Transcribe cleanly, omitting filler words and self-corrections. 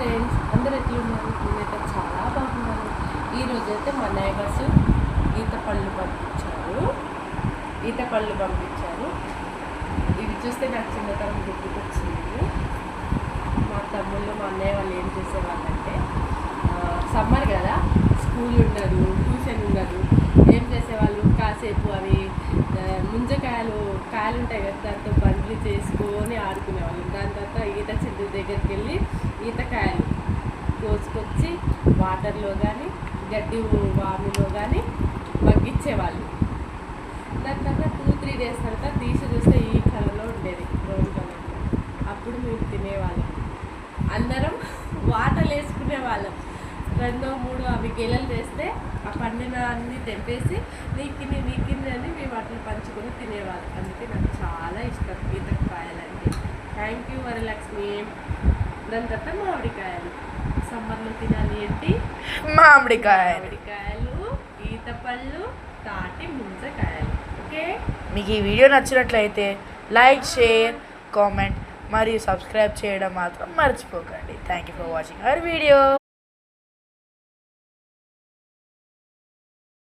Friends, అందరూ ఎట్లున్నారు? నేనైతే చాలా బాగున్నాను. ఈరోజు అయితే మా నైబర్స్ ఈత పళ్ళు పంపించారు. ఇవి చూస్తే నాకు చిన్నతనం గుర్తుకొచ్చింది. మా తమ్ముళ్ళు మా అన్నయ్య వాళ్ళు ఏం చేసేవాళ్ళంటే, సమ్మర్ కదా, స్కూల్ ఉండదు, ట్యూషన్ ఉండదు, ఏం చేసేవాళ్ళు కాసేపు అవి ముంజకాయలు ఉంటాయి కదా, దాంతో బండ్లు చేసుకొని ఆడుకునేవాళ్ళు. దాని తర్వాత ఈత చెట్టు దగ్గరికి వెళ్ళి ఈతకాయలు కోసుకొచ్చి వాటర్లో కానీ గడ్డి వామిలో కానీ మగ్గించేవాళ్ళు. దాని తర్వాత 2-3 days తర్వాత తీసి చూస్తే ఈ కలర్లో ఉండేది, బ్రౌన్ కలర్లో. అప్పుడు మేము తినేవాళ్ళం, అందరం వాటర్లు వేసుకునేవాళ్ళం. 2-3 అవి గెలలు వేస్తే ఆ పండిన అన్ని తెంపేసి నీకిని అని మేము అట్లా పంచుకొని తినేవాళ్ళం. అందుకే నాకు చాలా ఇష్టం ఈతకాయలంటే. Thank you Varalakshmi. దాని తర్వాత మామిడికాయలు సమ్మర్లో తినాలి ఏంటి? మామిడికాయలు, ఈత పళ్ళు, తాటి ముంజకాయలు. ఓకే, మీకు ఈ వీడియో నచ్చినట్లయితే లైక్, షేర్, కామెంట్ మరియు సబ్స్క్రైబ్ చేయడం మాత్రం మర్చిపోకండి. Thank you for watching our video.